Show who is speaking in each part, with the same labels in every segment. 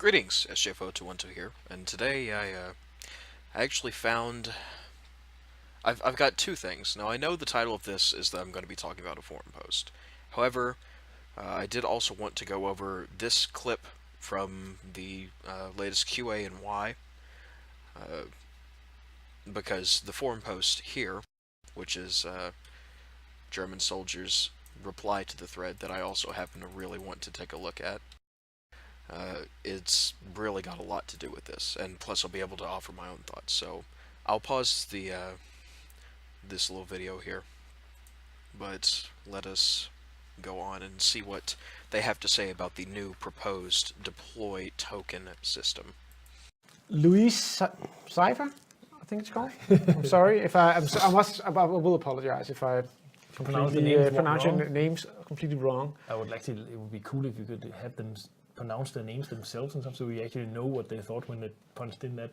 Speaker 1: Greetings, SJFO212 here, and today I actually found... I've got two things. Now, I know the title of this is that I'm going to be talking about a forum post. However, I did also want to go over this clip from the latest Q&A&Why, because the forum post here, which is GermanSoldier's reply to the thread that I also happen to really want to take a look at, it's really got a lot to do with this, and plus I'll be able to offer my own thoughts. So I'll pause the this little video here, but let us go on and see what they have to say about the new proposed deploy token system.
Speaker 2: Louise Cypher, I think it's called. I'm sorry if I will apologize if I
Speaker 3: pronounce
Speaker 2: your names completely wrong.
Speaker 3: I would like to. It would be cool if you could have them pronounce their names themselves and stuff, so we actually know what they thought when they punched in that.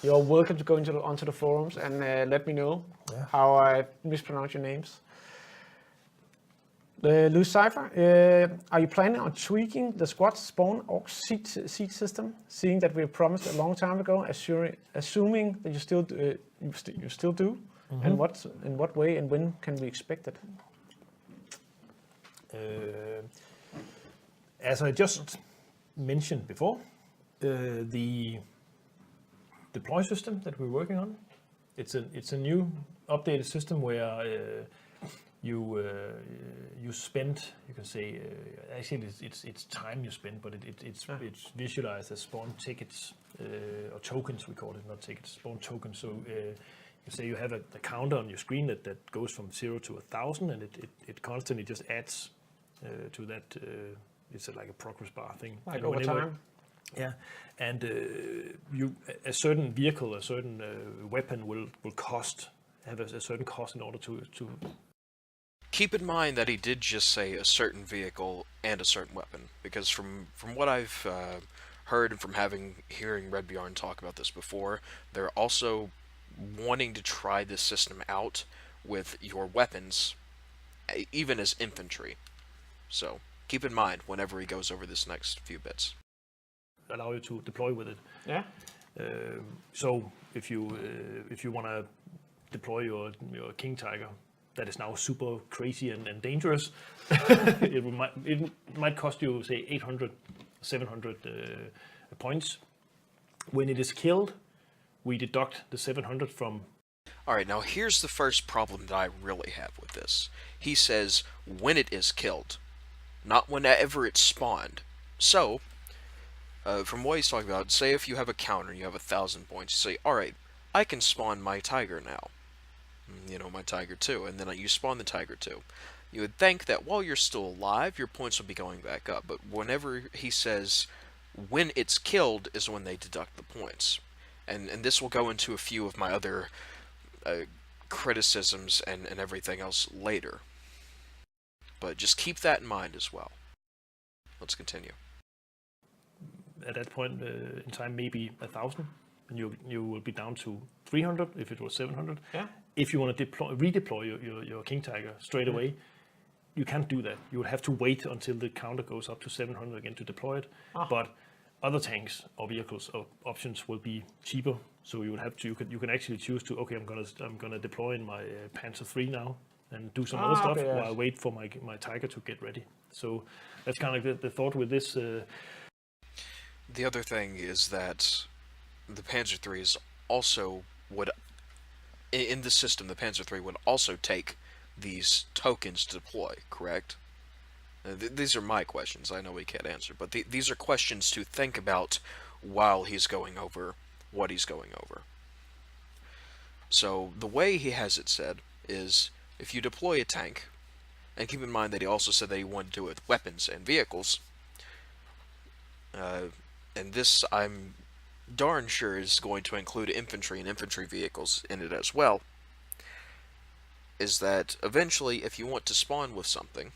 Speaker 2: You're welcome to go onto the forums and let me know how I mispronounce your names. Louis Cypher, are you planning on tweaking the squad spawn orc seed system, seeing that we promised a long time ago, assuming that you still do? Mm-hmm. And in what way and when can we expect it?
Speaker 3: As I just mentioned before, the deploy system that we're working on, it's a new updated system where you spend, you can say, actually it's time you spend, but it's visualized as spawn tickets or tokens, we call it, not tickets, spawn tokens. So you say you have a counter on your screen that goes from 0 to 1,000, and it constantly just adds to that. It's like a progress bar thing.
Speaker 2: Like over time.
Speaker 3: Yeah, and a certain vehicle, a certain weapon will have a certain cost in order to.
Speaker 1: Keep in mind that he did just say a certain vehicle and a certain weapon, because from what I've heard and from hearing Red Bjorn talk about this before, they're also wanting to try this system out with your weapons, even as infantry. So keep in mind whenever he goes over this next few bits.
Speaker 3: Allow you to deploy with it.
Speaker 2: Yeah.
Speaker 3: So if you want to deploy your King Tiger, that is now super crazy and dangerous, it might cost you, say, 800, 700 points. When it is killed, we deduct the 700 from.
Speaker 1: Alright, now here's the first problem that I really have with this. He says when it is killed, not whenever it's spawned. So, from what he's talking about, say if you have a counter and you have 1,000 points, you say, alright, I can spawn my Tiger now. You know, my Tiger 2, and then you spawn the Tiger 2. You would think that while you're still alive, your points will be going back up, but whenever he says when it's killed is when they deduct the points. And this will go into a few of my other criticisms and everything else later. But just keep that in mind as well. Let's continue.
Speaker 3: At that point in time, maybe 1,000, and you will be down to 300 if it was 700.
Speaker 2: Yeah.
Speaker 3: If you want to redeploy your King Tiger straight away, you can't do that. You would have to wait until the counter goes up to 700 again to deploy it. But other tanks or vehicles or options will be cheaper. So you would have to. You can actually choose to. Okay, I'm gonna deploy in my Panzer III now and do some other stuff while I wait for my Tiger to get ready. So that's kind of the thought with this.
Speaker 1: The other thing is that the Panzer III is also would, in the system, the Panzer III would also take these tokens to deploy, correct? These are my questions. I know we can't answer, but these are questions to think about while he's going over what he's going over. So the way he has it said is, if you deploy a tank, and keep in mind that he also said that he wanted to do it with weapons and vehicles, and this I'm darn sure is going to include infantry and infantry vehicles in it as well, is that eventually if you want to spawn with something,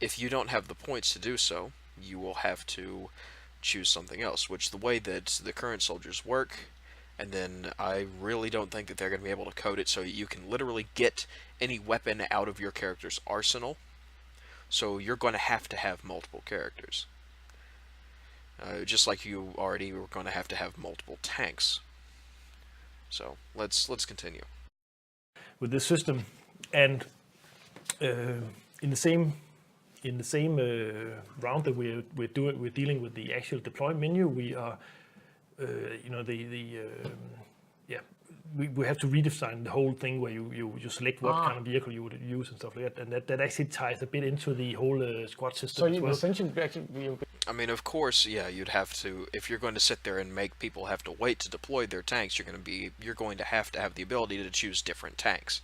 Speaker 1: if you don't have the points to do so, you will have to choose something else, which the way that the current soldiers work, and then I really don't think that they're going to be able to code it so you can literally get any weapon out of your character's arsenal, so you're going to have multiple characters. just like you already were going to have multiple tanks. So let's continue.
Speaker 3: With this system, and in the same round that we're dealing with the actual deploy menu, we are we have to redesign the whole thing where you select what kind of vehicle you would use and stuff like that, and that actually ties a bit into the whole squad system.
Speaker 2: So
Speaker 3: as well.
Speaker 2: essentially, actually,
Speaker 1: I mean, of course, yeah, you'd have to, if you're going to sit there and make people have to wait to deploy their tanks, you're going to have the ability to choose different tanks.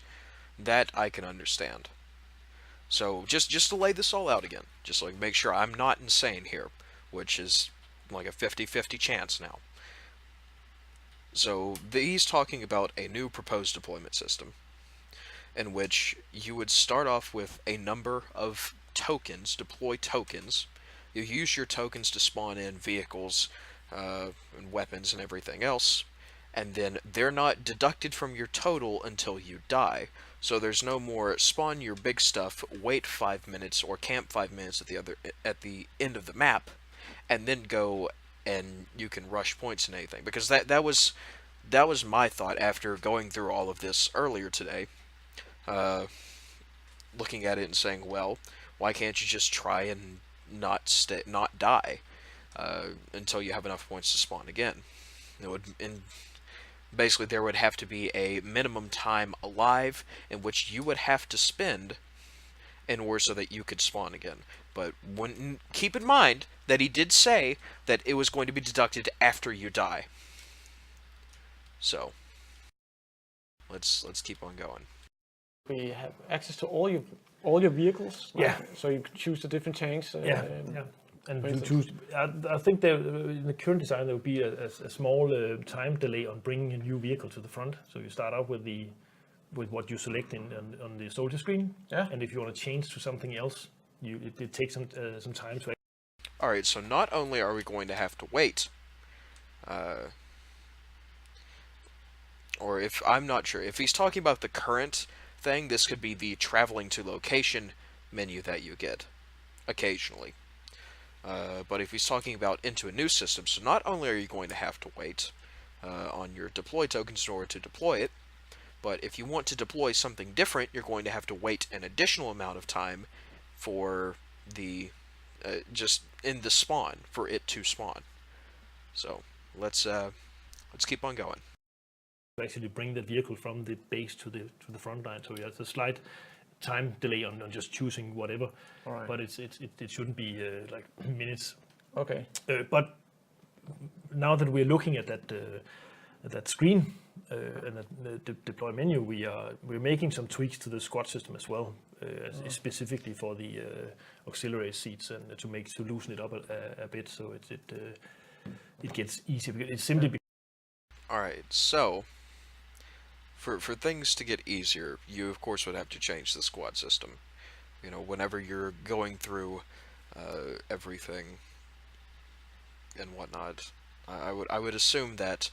Speaker 1: That I can understand. So just to lay this all out again, just like make sure I'm not insane here, which is like a 50-50 chance now. So he's talking about a new proposed deployment system in which you would start off with a number of tokens, deploy tokens. You use your tokens to spawn in vehicles and weapons and everything else, and then they're not deducted from your total until you die. So there's no more spawn your big stuff, wait 5 minutes, or camp 5 minutes at the end of the map, and then go and you can rush points and anything. Because that was my thought after going through all of this earlier today. Looking at it and saying, well, why can't you just try and not die until you have enough points to spawn again? Basically, there would have to be a minimum time alive in which you would have to spend in order so that you could spawn again. But keep in mind that he did say that it was going to be deducted after you die. So let's keep on going.
Speaker 2: we have access to all your vehicles.
Speaker 3: Yeah.
Speaker 2: So you can choose the different tanks.
Speaker 3: Yeah. And
Speaker 2: for
Speaker 3: you
Speaker 2: instance.
Speaker 3: choose. I think there in the current design there will be a small time delay on bringing a new vehicle to the front. So you start out with what you select on the soldier screen.
Speaker 2: Yeah.
Speaker 3: And if you want to change to something else, it takes some time to.
Speaker 1: All right. So not only are we going to have to wait, or if I'm not sure if he's talking about the current thing, this could be the traveling to location menu that you get occasionally. But if he's talking about into a new system, so not only are you going to have to wait on your deploy tokens in order to deploy it, but if you want to deploy something different, you're going to have to wait an additional amount of time for the just in the spawn for it to spawn. So let's keep on going.
Speaker 3: Actually bring the vehicle from the base to the front line. So there's a slight time delay on just choosing whatever.
Speaker 2: All right.
Speaker 3: But it shouldn't be like minutes.
Speaker 2: Okay.
Speaker 3: But now that we're looking at that screen and the deploy menu, we're making some tweaks to the squad system as well, specifically for the auxiliary seats and to loosen it up a bit, so it gets easier. It's simply.
Speaker 1: All right, so for things to get easier, you of course would have to change the squad system. You know, whenever you're going through everything and whatnot, I would assume that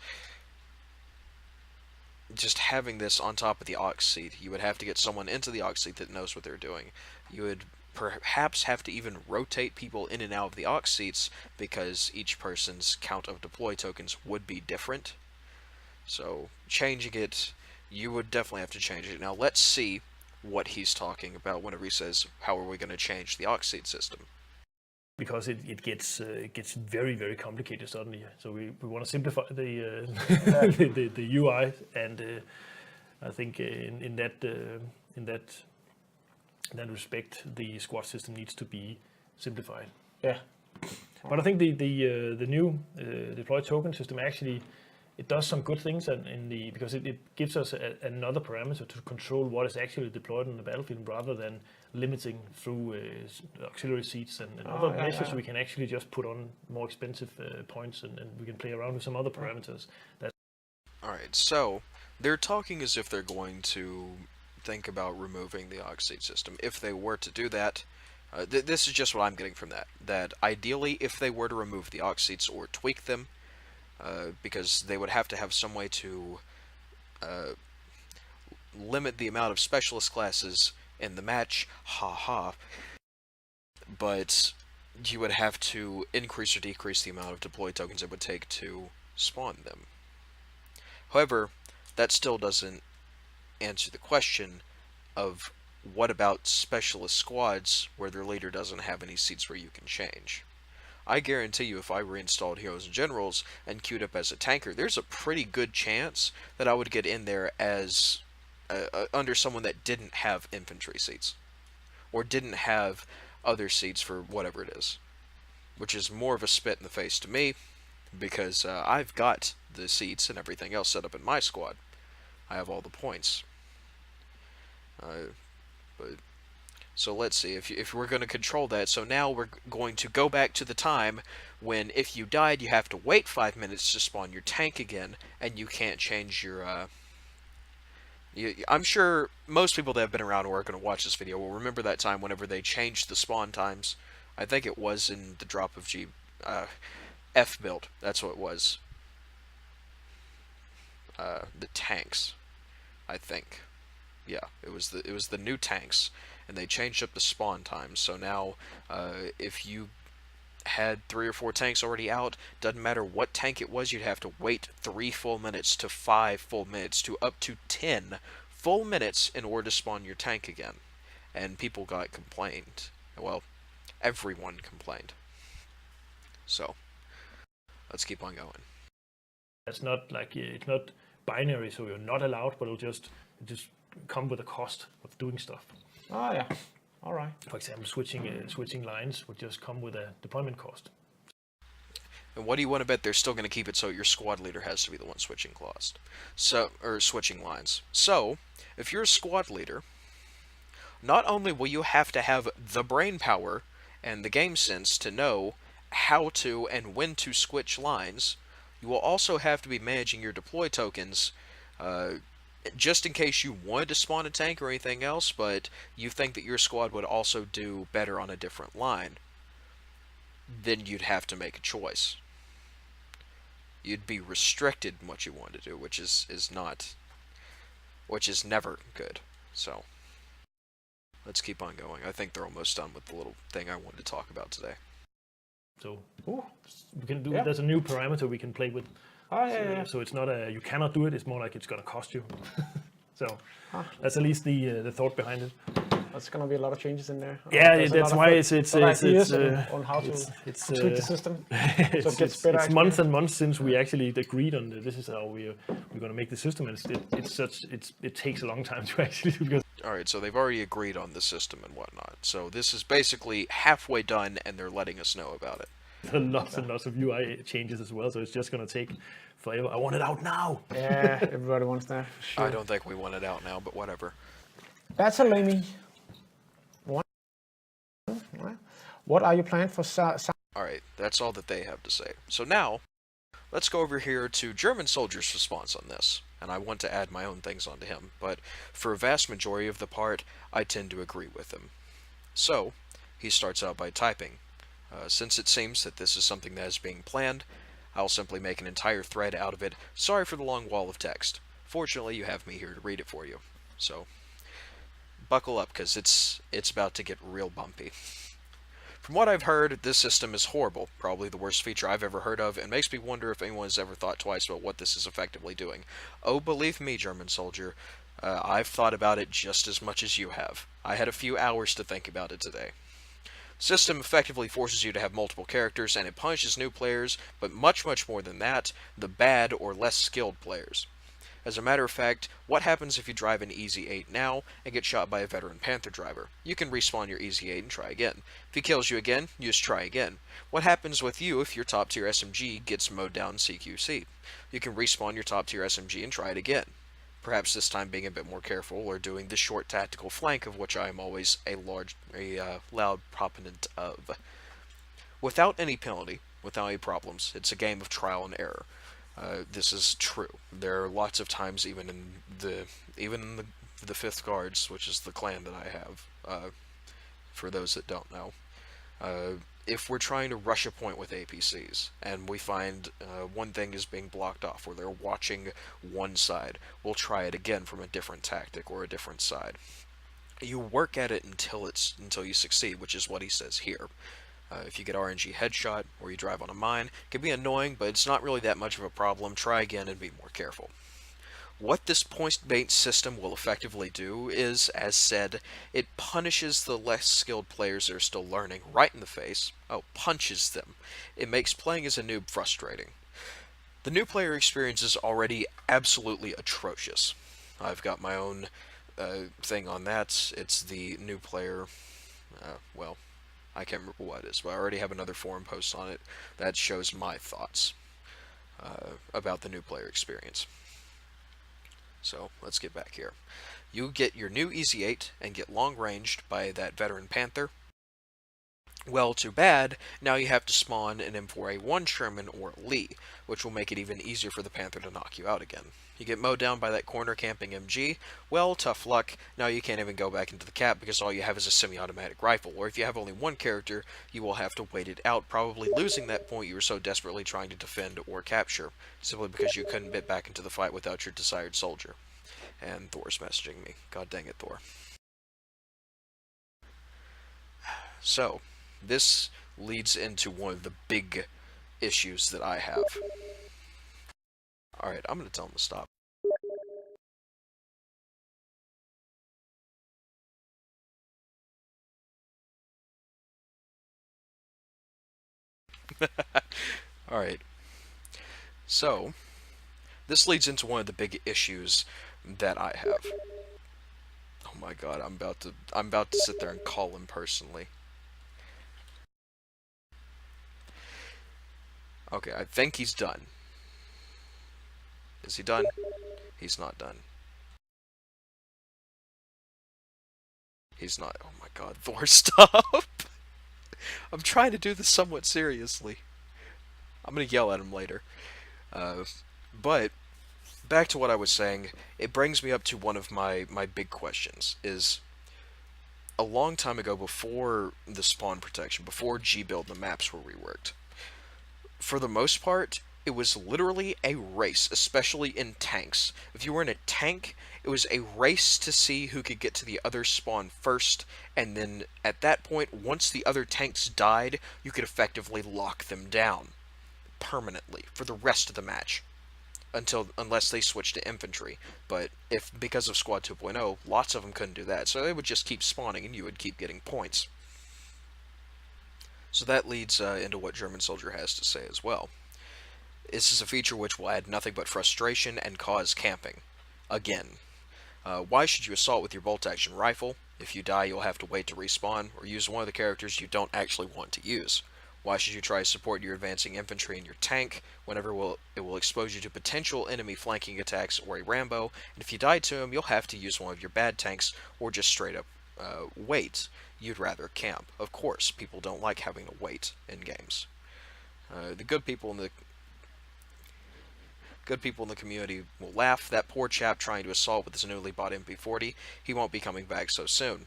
Speaker 1: just having this on top of the aux seat, you would have to get someone into the aux seat that knows what they're doing. You would perhaps have to even rotate people in and out of the aux seats because each person's count of deploy tokens would be different. So changing it, you would definitely have to change it. Now let's see what he's talking about whenever he says, how are we going to change the aux seat system?
Speaker 3: Because it gets very, very complicated suddenly. So we want to simplify the the UI, and I think in that respect, the squad system needs to be simplified.
Speaker 2: Yeah.
Speaker 3: But I think the new deploy token system actually it does some good things because it gives us another parameter to control what is actually deployed on the battlefield rather than limiting through auxiliary seats and other measures. We can actually just put on more expensive points and we can play around with some other parameters.
Speaker 1: Alright, so they're talking as if they're going to think about removing the aux seat system. If they were to do that, this is just what I'm getting from that. That ideally, if they were to remove the aux seats or tweak them, because they would have to have some way to limit the amount of specialist classes in the match, but you would have to increase or decrease the amount of deploy tokens it would take to spawn them. However, that still doesn't answer the question of what about specialist squads where their leader doesn't have any seats where you can change. I guarantee you if I reinstalled Heroes and Generals and queued up as a tanker, there's a pretty good chance that I would get in there as under someone that didn't have infantry seats. Or didn't have other seats for whatever it is. Which is more of a spit in the face to me, because I've got the seats and everything else set up in my squad. I have all the points. But so let's see, if we're going to control that, so now we're going to go back to the time when if you died, you have to wait 5 minutes to spawn your tank again, and you can't change your, I'm sure most people that have been around or are going to watch this video will remember that time whenever they changed the spawn times. I think it was in the drop of F build, that's what it was. The tanks, I think. Yeah, it was the new tanks, and they changed up the spawn times. So now, if you had 3 or 4 tanks already out, doesn't matter what tank it was, you'd have to wait 3 full minutes to 5 full minutes to up to 10 full minutes in order to spawn your tank again. And people got complained. Well, everyone complained. So, let's keep on going.
Speaker 3: It's not like it's not binary, so you're not allowed, but it'll just come with a cost of doing stuff.
Speaker 2: Oh yeah. All right.
Speaker 3: For example, switching lines would just come with a deployment cost.
Speaker 1: And what do you want to bet they're still going to keep it so your squad leader has to be the one switching switching lines. So, if you're a squad leader, not only will you have to have the brain power and the game sense to know how to and when to switch lines, you will also have to be managing your deploy tokens, just in case you wanted to spawn a tank or anything else, but you think that your squad would also do better on a different line. Then you'd have to make a choice. You'd be restricted in what you want to do, which is never good. So, let's keep on going. I think they're almost done with the little thing I wanted to talk about today.
Speaker 3: So we can do. Yeah. There's a new parameter we can play with.
Speaker 2: Oh yeah.
Speaker 3: So it's not you cannot do it. It's more like it's gonna cost you. So that's at least the thought behind it.
Speaker 2: There's gonna be a lot of changes in there.
Speaker 3: Yeah, that's why it's
Speaker 2: on how to tweak the system. So it gets better.
Speaker 3: It's months and months since we actually agreed on this is how we're gonna make the system, and it takes a long time to actually do. Because
Speaker 1: Alright, so they've already agreed on the system and whatnot. So this is basically halfway done, and they're letting us know about it.
Speaker 3: there are lots and lots of UI changes as well, so it's just going to take forever. I want it out now!
Speaker 2: Yeah, everybody wants that. Sure.
Speaker 1: I don't think we want it out now, but whatever.
Speaker 2: That's a lame. What are you planning for
Speaker 1: Alright, that's all that they have to say. So now, let's go over here to GermanSoldier's response on this. And I want to add my own things onto him, but for a vast majority of the part, I tend to agree with him. So, he starts out by typing, since it seems that this is something that is being planned, I'll simply make an entire thread out of it. Sorry for the long wall of text. Fortunately, you have me here to read it for you. So, buckle up, because it's about to get real bumpy. From what I've heard, this system is horrible, probably the worst feature I've ever heard of, and makes me wonder if anyone has ever thought twice about what this is effectively doing. Oh, believe me, GermanSoldier, I've thought about it just as much as you have. I had a few hours to think about it today. System effectively forces you to have multiple characters, and it punishes new players, but much, much more than that, the bad or less skilled players. As a matter of fact, what happens if you drive an Easy 8 now and get shot by a veteran Panther driver? You can respawn your Easy 8 and try again. If he kills you again, you just try again. What happens with you if your top tier SMG gets mowed down CQC? You can respawn your top tier SMG and try it again. Perhaps this time being a bit more careful or doing the short tactical flank, of which I am always a loud proponent of. Without any penalty, without any problems, it's a game of trial and error. This is true. There are lots of times, even in the 5th Guards, which is the clan that I have, for those that don't know, if we're trying to rush a point with APCs, and we find one thing is being blocked off, or they're watching one side, we'll try it again from a different tactic or a different side. You work at it until you succeed, which is what he says here. If you get RNG headshot or you drive on a mine, it can be annoying, but it's not really that much of a problem. Try again and be more careful. What this point-based system will effectively do is, as said, it punishes the less skilled players that are still learning right in the face. Oh, punches them. It makes playing as a noob frustrating. The new player experience is already absolutely atrocious. I've got my own thing on that. It's the new player, well, I can't remember what it is, but I already have another forum post on it that shows my thoughts about the new player experience. So let's get back here. You get your new Easy 8 and get long ranged by that veteran Panther. Well, too bad, now you have to spawn an M4A1 Sherman or Lee, which will make it even easier for the Panther to knock you out again. You get mowed down by that corner camping MG, well, tough luck, now you can't even go back into the cap because all you have is a semi-automatic rifle, or if you have only one character, you will have to wait it out, probably losing that point you were so desperately trying to defend or capture, simply because you couldn't get back into the fight without your desired soldier. And Thor's messaging me. God dang it, Thor. So, this leads into one of the big issues that I have. Alright, I'm going to tell him to stop. Alright. So, this leads into one of the big issues that I have. Oh my god, I'm about to sit there and call him personally. Okay, I think he's done. Is he done? He's not done. He's not. Oh my god, Thor, stop! I'm trying to do this somewhat seriously. I'm gonna yell at him later. But, back to what I was saying, it brings me up to one of my big questions, is a long time ago, before the spawn protection, before G-Build and the maps were reworked, for the most part, it was literally a race, especially in tanks. If you were in a tank, it was a race to see who could get to the other spawn first, and then at that point, once the other tanks died, you could effectively lock them down permanently for the rest of the match. Unless they switched to infantry. But because of Squad 2.0, lots of them couldn't do that, so they would just keep spawning and you would keep getting points. So that leads into what GermanSoldier has to say as well. This is a feature which will add nothing but frustration and cause camping. Again. Why should you assault with your bolt-action rifle? If you die, you'll have to wait to respawn, or use one of the characters you don't actually want to use. Why should you try to support your advancing infantry in your tank, whenever it will expose you to potential enemy flanking attacks or a Rambo, and if you die to him, you'll have to use one of your bad tanks, or just straight up wait. You'd rather camp. Of course, people don't like having to wait in games. The good people in the community will laugh. That poor chap trying to assault with his newly bought MP40, he won't be coming back so soon.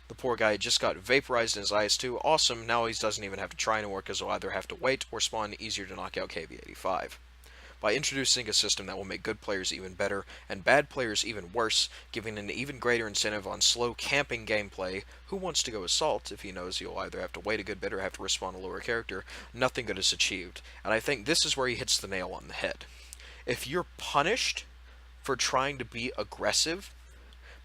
Speaker 1: The poor guy just got vaporized in his IS-2. Awesome, now he doesn't even have to try anymore because he'll either have to wait or spawn easier to knock out KV-85. By introducing a system that will make good players even better and bad players even worse, giving an even greater incentive on slow camping gameplay, who wants to go assault if he knows he'll either have to wait a good bit or have to respawn a lower character? Nothing good is achieved. And I think this is where he hits the nail on the head. If you're punished for trying to be aggressive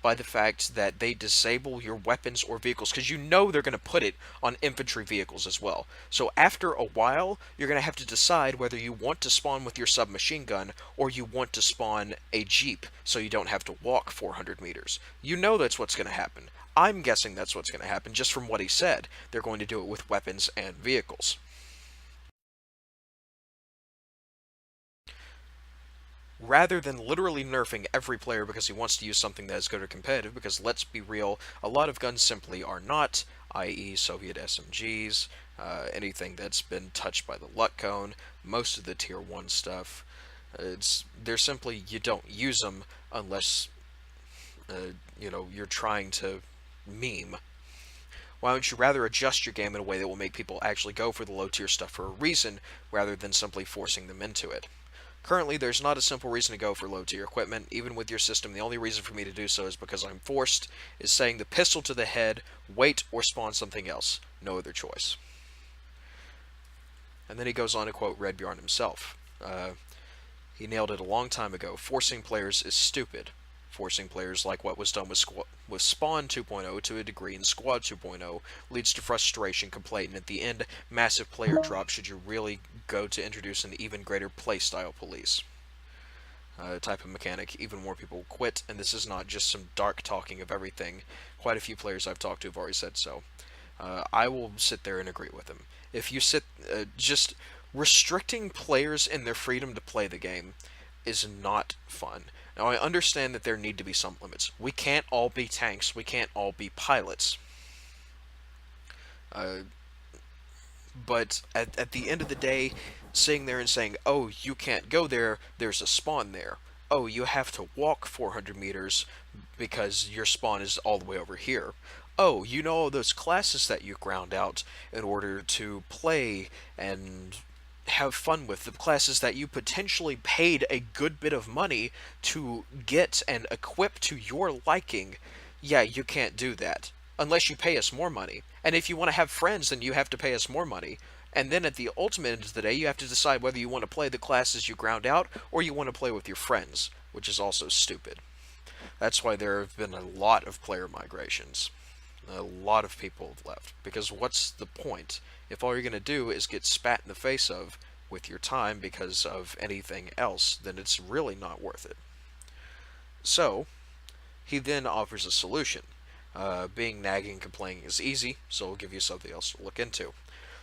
Speaker 1: by the fact that they disable your weapons or vehicles, because you know they're going to put it on infantry vehicles as well. So after a while, you're going to have to decide whether you want to spawn with your submachine gun or you want to spawn a Jeep so you don't have to walk 400 meters. You know that's what's going to happen. I'm guessing that's what's going to happen just from what he said. They're going to do it with weapons and vehicles. Rather than literally nerfing every player because he wants to use something that is good or competitive, because let's be real, a lot of guns simply are not, i.e. Soviet SMGs, anything that's been touched by the luck cone, most of the tier 1 stuff, they're simply, you don't use them unless, you're trying to meme. Why don't you rather adjust your game in a way that will make people actually go for the low tier stuff for a reason, rather than simply forcing them into it? Currently, there's not a simple reason to go for low-tier equipment. Even with your system, the only reason for me to do so is because I'm forced, is saying the pistol to the head, wait, or spawn something else. No other choice. And then he goes on to quote Red Bjarne himself. He nailed it a long time ago. Forcing players is stupid. Forcing players, like what was done with Spawn 2.0 to a degree in Squad 2.0, leads to frustration, complaint, and at the end, massive player drop should you really go to introduce an even greater playstyle police. Type of mechanic, even more people quit, and this is not just some dark talking of everything. Quite a few players I've talked to have already said so. I will sit there and agree with him. If you just restricting players in their freedom to play the game is not fun. Now, I understand that there need to be some limits. We can't all be tanks. We can't all be pilots. But at the end of the day, sitting there and saying, oh, you can't go there, there's a spawn there. Oh, you have to walk 400 meters because your spawn is all the way over here. Oh, you know all those classes that you ground out in order to play and have fun with, the classes that you potentially paid a good bit of money to get and equip to your liking. Yeah, you can't do that unless you pay us more money. And if you want to have friends, then you have to pay us more money. And then at the ultimate end of the day, you have to decide whether you want to play the classes you ground out or you want to play with your friends, which is also stupid. That's why there have been a lot of player migrations. A lot of people have left. Because what's the point? If all you're going to do is get spat in the face of with your time because of anything else, then it's really not worth it. So, he then offers a solution. Being nagging and complaining is easy, so we'll give you something else to look into.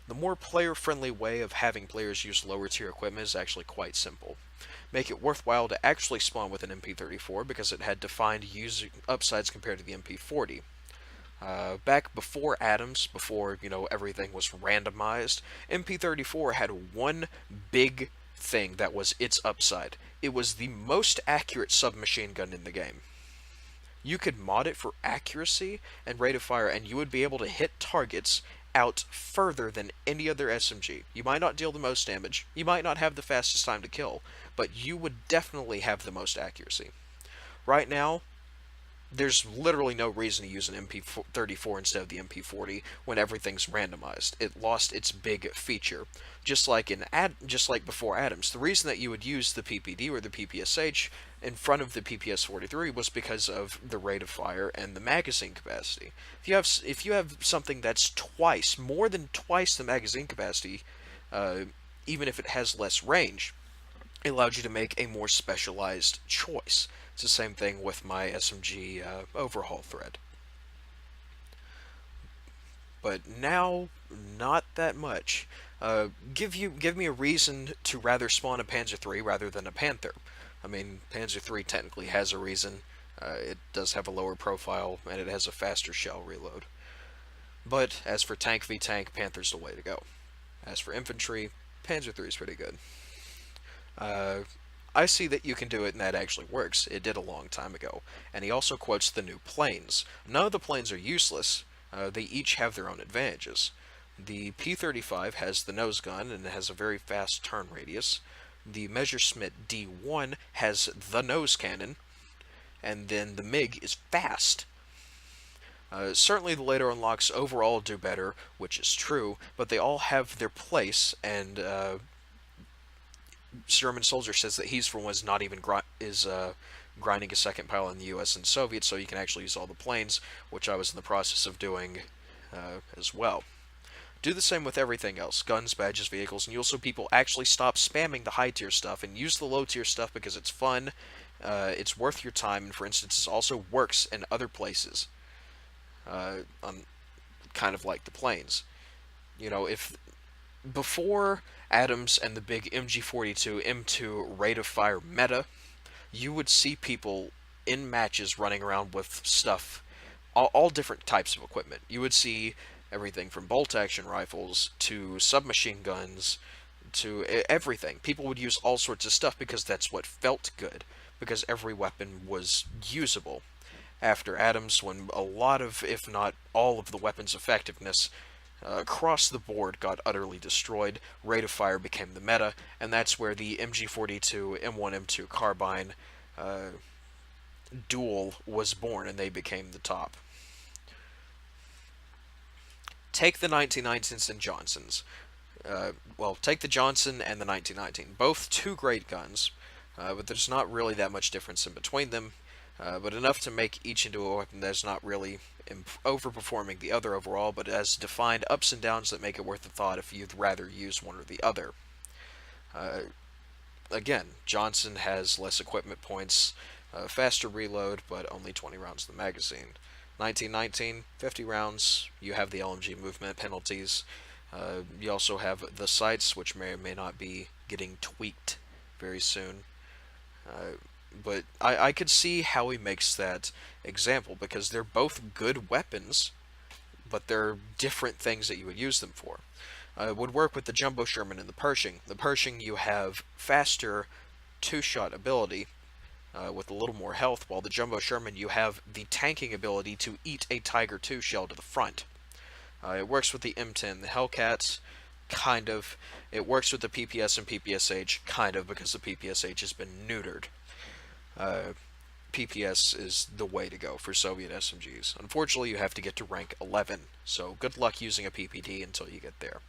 Speaker 1: The more player-friendly way of having players use lower-tier equipment is actually quite simple. Make it worthwhile to actually spawn with an MP34 because it had defined user upsides compared to the MP40. Back before Atoms, before, everything was randomized, MP34 had one big thing that was its upside. It was the most accurate submachine gun in the game. You could mod it for accuracy and rate of fire, and you would be able to hit targets out further than any other SMG. You might not deal the most damage, you might not have the fastest time to kill, but you would definitely have the most accuracy. Right now, there's literally no reason to use an MP34 instead of the MP40 when everything's randomized. It lost its big feature. Just like before Atoms, the reason that you would use the PPD or the PPSH in front of the PPS-43 was because of the rate of fire and the magazine capacity. If you have something that's more than twice the magazine capacity, even if it has less range, it allowed you to make a more specialized choice. It's the same thing with my SMG overhaul thread. But now, not that much. Give me a reason to rather spawn a Panzer III rather than a Panther. I mean, Panzer III technically has a reason. It does have a lower profile, and it has a faster shell reload. But as for tank v tank, Panther's the way to go. As for infantry, Panzer III is pretty good. I see that you can do it and that actually works. It did a long time ago. And he also quotes the new planes. None of the planes are useless. They each have their own advantages. The P-35 has the nose gun and it has a very fast turn radius. The Messerschmitt D-1 has the nose cannon. And then the MiG is fast. Certainly the later unlocks overall do better, which is true, but they all have their place, and GermanSoldier says that he's for one is not even grinding a second pile in the US and Soviet, so you can actually use all the planes, which I was in the process of doing as well. Do the same with everything else, guns, badges, vehicles, and you'll see people actually stop spamming the high tier stuff and use the low tier stuff because it's fun, it's worth your time, and for instance, it also works in other places, kind of like the planes. If before Atoms and the big MG42 M2 rate of fire meta, you would see people in matches running around with stuff, all different types of equipment. You would see everything from bolt-action rifles to submachine guns to everything. People would use all sorts of stuff because that's what felt good, because every weapon was usable. After Atoms, when a lot of, if not all of the weapons' effectiveness across the board got utterly destroyed, rate of fire became the meta, and that's where the MG42 M1 M2 carbine duel was born, and they became the top. Take the 1990s and Johnsons. well, take the Johnson and the 1919. Both two great guns, but there's not really that much difference in between them, but enough to make each into a weapon that's not really overperforming the other overall, but has defined ups and downs that make it worth the thought if you'd rather use one or the other. Uh, Again, Johnson has less equipment points, faster reload, but only 20 rounds in the magazine. 1919, 50 rounds, you have the LMG movement penalties. You also have the sights, which may or may not be getting tweaked very soon. But I could see how he makes that example, because they're both good weapons, but they're different things that you would use them for. It would work with the Jumbo Sherman and the Pershing. The Pershing, you have faster two-shot ability with a little more health, while the Jumbo Sherman, you have the tanking ability to eat a Tiger II shell to the front. It works with the M10, the Hellcats, kind of. It works with the PPS and PPSH, kind of, because the PPSH has been neutered. PPS is the way to go for Soviet SMGs. Unfortunately, you have to get to rank 11, so good luck using a PPD until you get there.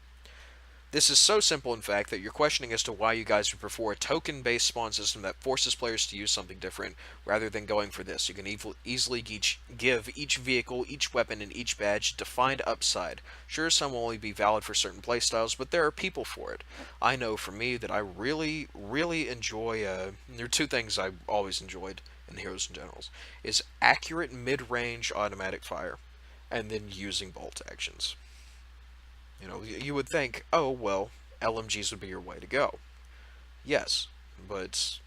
Speaker 1: This is so simple, in fact, that you're questioning as to why you guys would prefer a token-based spawn system that forces players to use something different, rather than going for this. You can easily give each vehicle, each weapon, and each badge defined upside. Sure, some will only be valid for certain playstyles, but there are people for it. I know for me that I really, really enjoy, there are two things I've always enjoyed in Heroes and Generals, is accurate mid-range automatic fire, and then using bolt actions. You know, you would think, oh, well, LMGs would be your way to go. Yes, but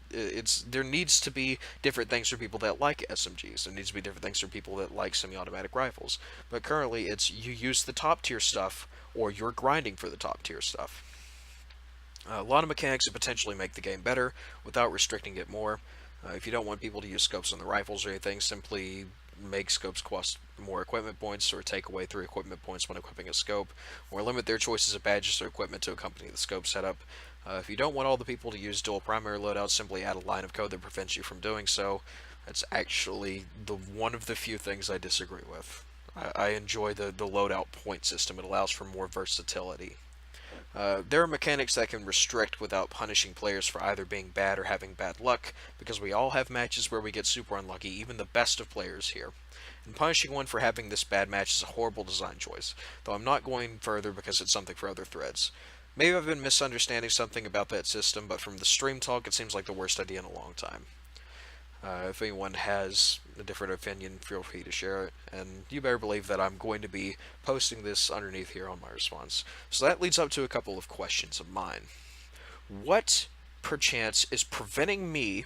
Speaker 1: there needs to be different things for people that like SMGs. There needs to be different things for people that like semi-automatic rifles. But currently, it's you use the top-tier stuff, or you're grinding for the top-tier stuff. A lot of mechanics that potentially make the game better without restricting it more. If you don't want people to use scopes on the rifles or anything, simply make scopes cost more equipment points, or take away 3 equipment points when equipping a scope, or limit their choices of badges or equipment to accompany the scope setup. If you don't want all the people to use dual primary loadouts, simply add a line of code that prevents you from doing so. That's actually one of the few things I disagree with. I enjoy the loadout point system. It allows for more versatility. There are mechanics that can restrict without punishing players for either being bad or having bad luck, because we all have matches where we get super unlucky, even the best of players here. And punishing one for having this bad match is a horrible design choice, though I'm not going further because it's something for other threads. Maybe I've been misunderstanding something about that system, but from the stream talk it seems like the worst idea in a long time. If anyone has a different opinion, feel free to share it, and you better believe that I'm going to be posting this underneath here on my response. So that leads up to a couple of questions of mine. What, perchance, is preventing me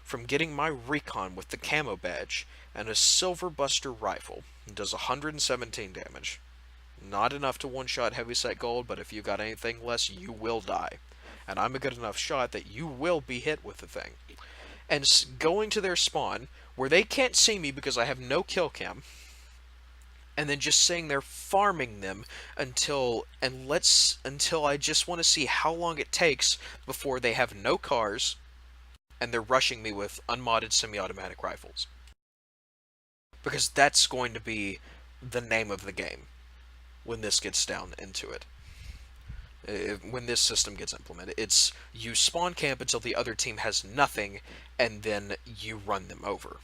Speaker 1: from getting my recon with the camo badge and a Silver Buster rifle? It does 117 damage. Not enough to one-shot heavyset gold, but if you got anything less, you will die. And I'm a good enough shot that you will be hit with the thing. And going to their spawn, where they can't see me because I have no kill cam, and then just sitting there farming them until I just want to see how long it takes before they have no cars, and they're rushing me with unmodded semi-automatic rifles. Because that's going to be the name of the game when this gets down into it. When this system gets implemented, it's you spawn camp until the other team has nothing, and then you run them over.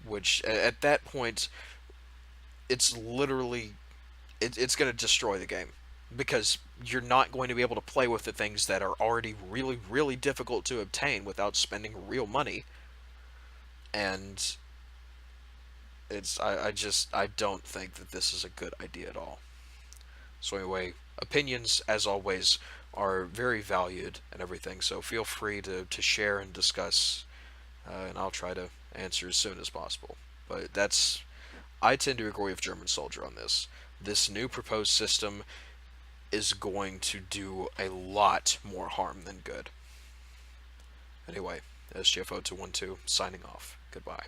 Speaker 1: Which, at that point, it's literally, it's going to destroy the game. Because you're not going to be able to play with the things that are already really, really difficult to obtain without spending real money. And I don't think that this is a good idea at all. So anyway, opinions, as always, are very valued and everything, so feel free to share and discuss, and I'll try to answer as soon as possible. But I tend to agree with GermanSoldier on this. This new proposed system is going to do a lot more harm than good. Anyway, SGFO212, signing off. Goodbye.